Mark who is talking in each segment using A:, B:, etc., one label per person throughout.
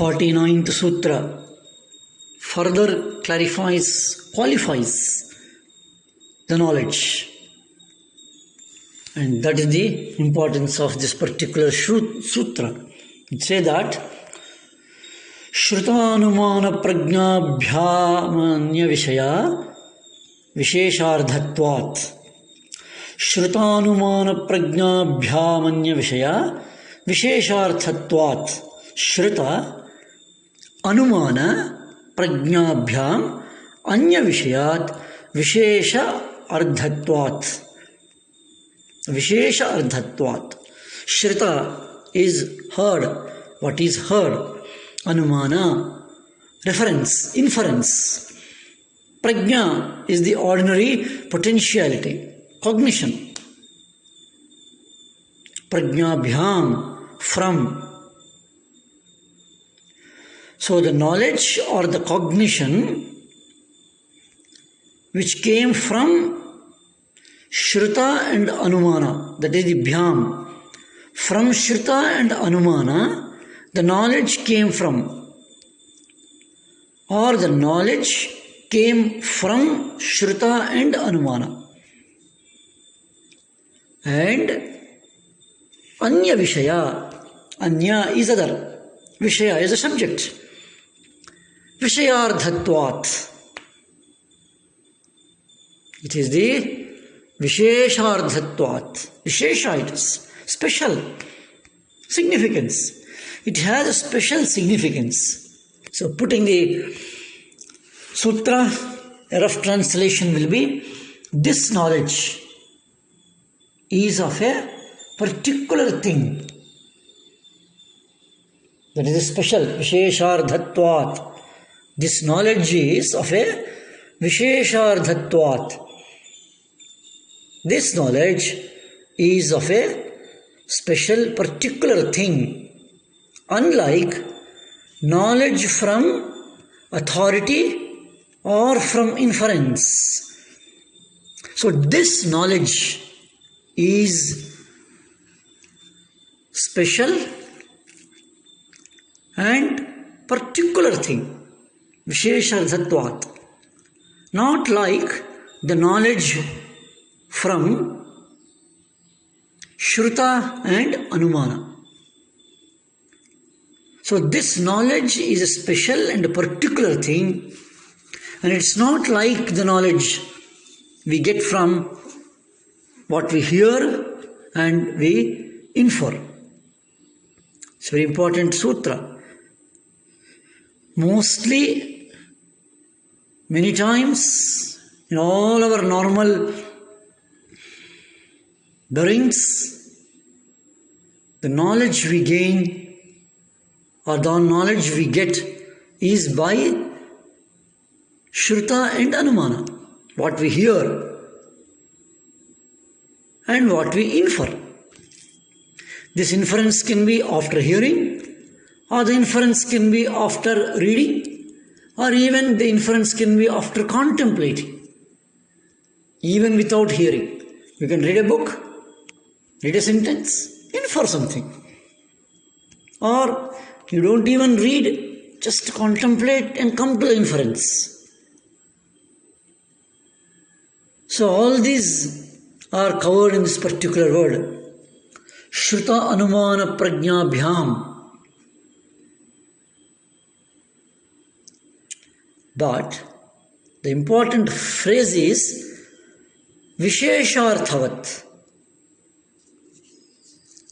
A: 49th Sutra further qualifies the knowledge. And that is the importance of this particular sutra. It says that Shrutanumana prajnabhyamanya vishaya vishesharthatvat. Shrutanumana prajnabhyamanya vishaya vishesharthatvat. Shruta Anumana prajnabhyam anya vishayat vishesha ardhatvat. Vishesha ardhatvat. Shrita is heard. What is heard? Anumana, reference, inference. Prajna is the ordinary potentiality, cognition. Prajnabhyam, from. So the knowledge or the cognition which came from Shruta and Anumana, that is the Bhyam. From Shruta and Anumana, the knowledge came from, or the knowledge came from Shruta and Anumana. And Anya Vishaya, Anya is other, Vishaya is a subject. Vishayardhatvat. It is the Vishesharthatvat. Vishesha it is. Special significance. It has a special significance. So putting the sutra, a rough translation will be, this knowledge is of a particular thing. That is a special Vishesharthatvat. This knowledge is of a Vishesharthatvat. This knowledge is of a special particular thing, unlike knowledge from authority or from inference. So this knowledge is special and particular thing, Vishesharthatvat, not like the knowledge from Shruta and Anumana. So this knowledge is a special and a particular thing, and it's not like the knowledge we get from what we hear and we infer. It's a very important sutra. Mostly, many times, in all our normal bearings, the knowledge we gain or the knowledge we get is by Shruta and Anumana, what we hear and what we infer. This inference can be after hearing, or the inference can be after reading, or even the inference can be after contemplating, even without hearing. You can read a book, read a sentence, infer something. Or you don't even read, just contemplate and come to the inference. So all these are covered in this particular word. Shruta Anumana Prajnabhyam. But the important phrase is Vishesharthavat.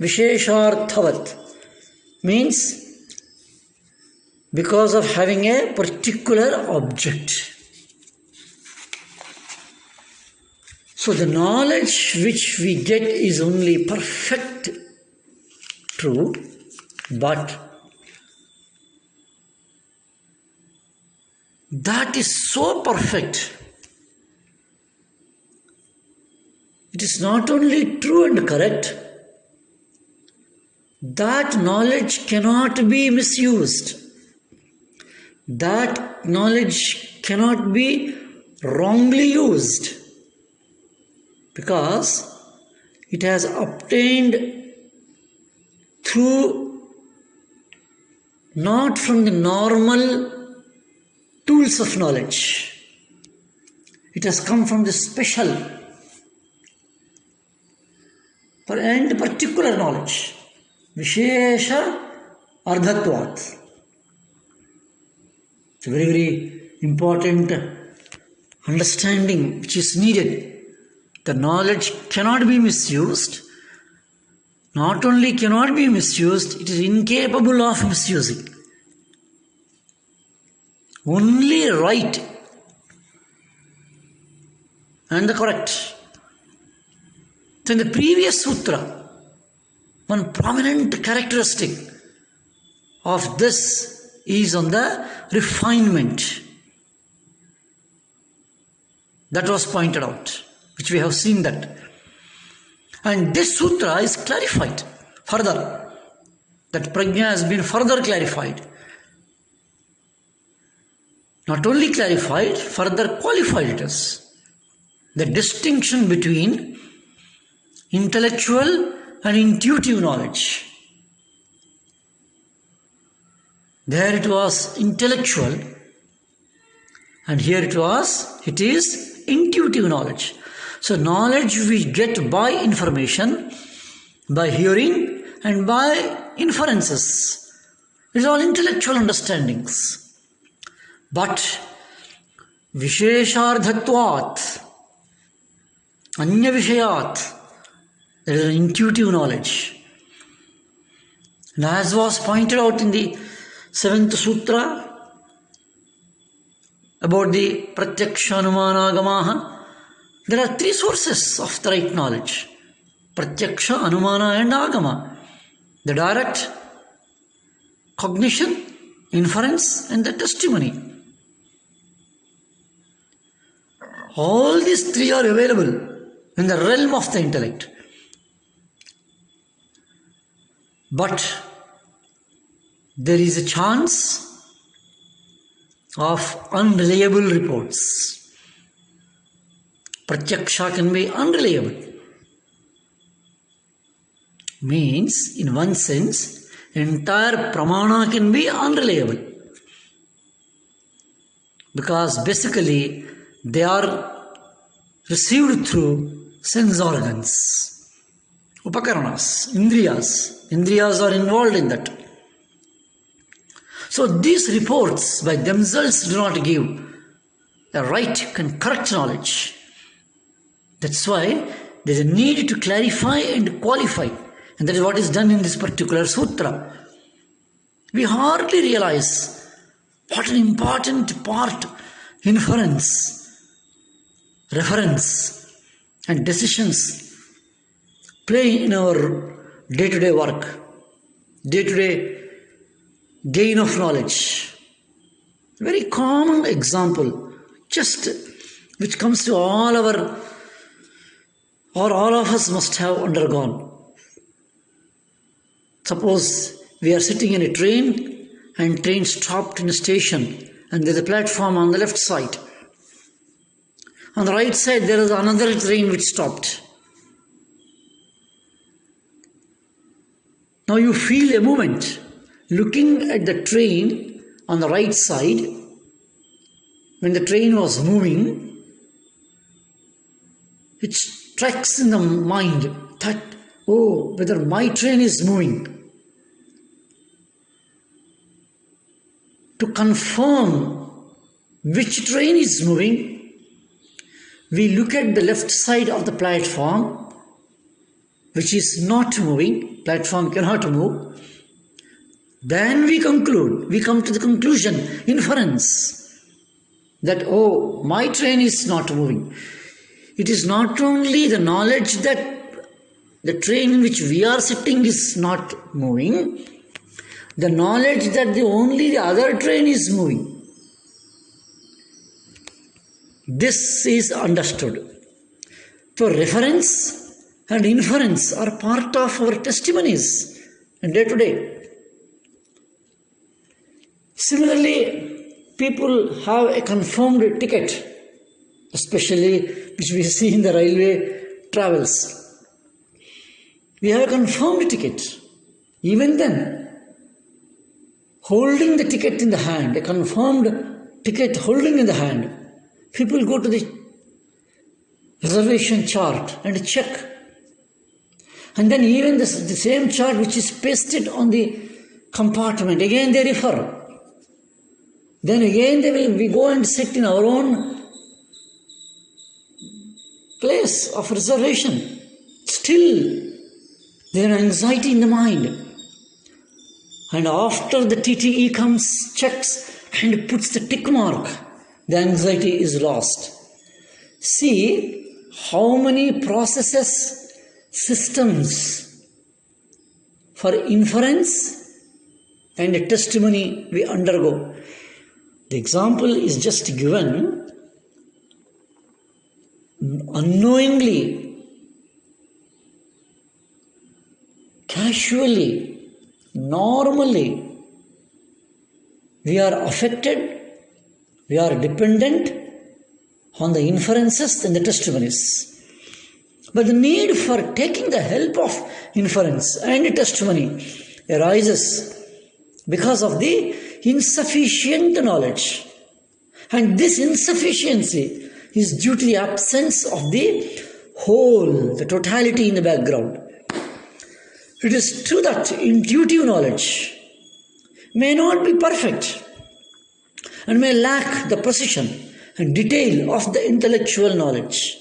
A: Vishesharthavat means because of having a particular object. So the knowledge which we get is only perfect, true, but that is so perfect. It is not only true and correct, that knowledge cannot be misused. That knowledge cannot be wrongly used. because it has obtained through not from the normal tools of knowledge. It has come from the special and particular knowledge. Vishesha Ardhatvat. It's a very, very important understanding which is needed. The knowledge cannot be misused. Not only cannot be misused, it is incapable of misusing. Only right and the correct. So in the previous sutra, one prominent characteristic of this is on the refinement. That was pointed out, which we have seen that. And this sutra is clarified further. That prajna has been further clarified. Not only clarified, further qualified it is. The distinction between intellectual and intuitive knowledge. There it was intellectual, and here it is intuitive knowledge. So knowledge we get by information, by hearing, and by inferences. These are all intellectual understandings. But Visheshardhatvat, Anya Vishayat, that is an intuitive knowledge. And as was pointed out in the 7th Sutra about the Pratyaksha Hanumana Agamaha, there are 3 sources of the right knowledge. Pratyaksha, Hanumana and Agama. The direct cognition, inference and the testimony. All these 3 are available in the realm of the intellect. But there is a chance of unreliable reports. Pratyaksha can be unreliable. Means, in one sense, entire pramana can be unreliable. Because basically, they are received through sense organs. Upakaranas, Indriyas. Indriyas are involved in that. So these reports by themselves do not give the right and correct knowledge. That's why there is a need to clarify and qualify. And that is what is done in this particular sutra. We hardly realize what an important part inference, reference and decisions play in our day-to-day work, day-to-day gain of knowledge. A very common example, just which comes to all of us must have undergone. Suppose we are sitting in a train and train stopped in a station and there is a platform on the left side. On the right side there is another train which stopped. Now you feel a movement. Looking at the train on the right side, when the train was moving, it strikes in the mind that, oh, whether my train is moving. To confirm which train is moving, we look at the left side of the platform, which is not moving, platform cannot move. Then we conclude, we come to the conclusion, inference, that, oh, my train is not moving. It is not only the knowledge that the train in which we are sitting is not moving, the knowledge that only the other train is moving. This is understood. So reference and inference are part of our testimonies day to day. Similarly, people have a confirmed ticket, especially which we see in the railway travels. We have a confirmed ticket. Even then, holding the ticket in the hand, a confirmed ticket holding in the hand, people go to the reservation chart and check. And then even the same chart which is pasted on the compartment, again they refer. Then again we go and sit in our own place of reservation. Still, there is anxiety in the mind. And after the TTE comes, checks and puts the tick mark, the anxiety is lost. See how many processes, systems for inference and testimony we undergo. The example is just given. Unknowingly, casually, normally, we are affected, we are dependent on the inferences and the testimonies. But the need for taking the help of inference and testimony arises because of the insufficient knowledge. And this insufficiency is due to the absence of the whole, the totality in the background. It is true that intuitive knowledge may not be perfect and may lack the precision and detail of the intellectual knowledge.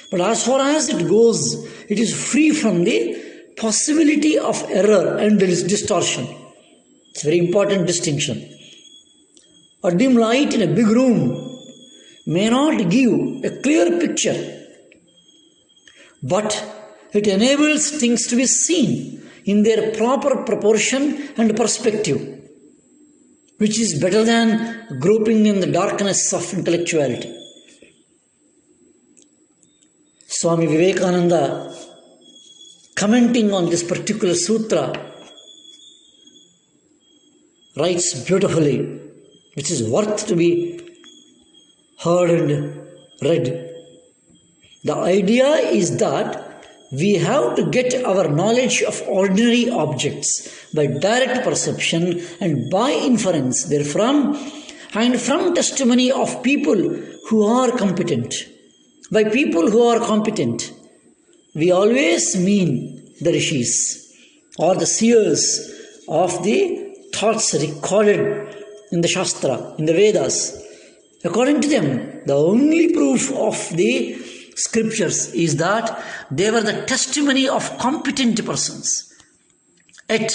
A: But as far as it goes, it is free from the possibility of error and distortion. It's a very important distinction. A dim light in a big room may not give a clear picture, but it enables things to be seen in their proper proportion and perspective, which is better than groping in the darkness of intellectuality. Swami Vivekananda, commenting on this particular sutra, writes beautifully, which is worth to be heard and read. The idea is that we have to get our knowledge of ordinary objects by direct perception and by inference therefrom, and from testimony of people who are competent. By people who are competent, we always mean the rishis or the seers of the thoughts recorded in the Shastra, in the Vedas. According to them, the only proof of the scriptures is that they were the testimony of competent persons. Yet,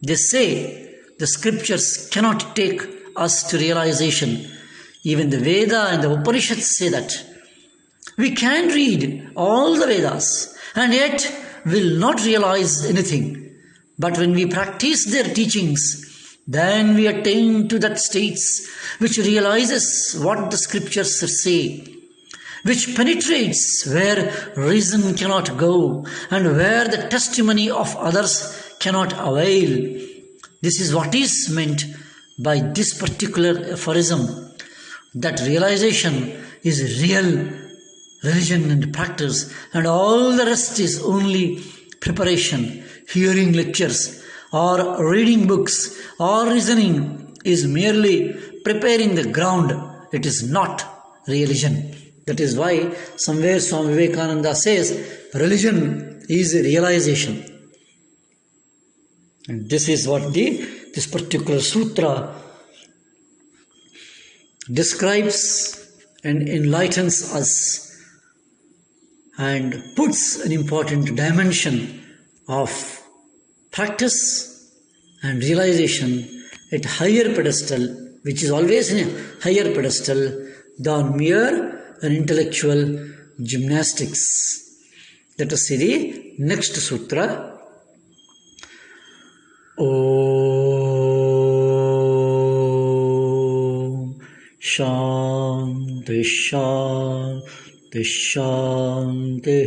A: they say the scriptures cannot take us to realization. Even the Veda and the Upanishads say that. We can read all the Vedas and yet will not realize anything. But when we practice their teachings, then we attain to that states which realizes what the scriptures say, which penetrates where reason cannot go and where the testimony of others cannot avail. This is what is meant by this particular aphorism, that realization is real religion and practice, and all the rest is only preparation. Hearing lectures or reading books or reasoning is merely preparing the ground. It is not religion. That is why somewhere Swami Vivekananda says religion is a realization. And this is what this particular sutra describes and enlightens us and puts an important dimension of practice and realization at higher pedestal, which is always in a higher pedestal than mere and intellectual gymnastics. Let us see the next sutra. Om Shanti Shanti Shanti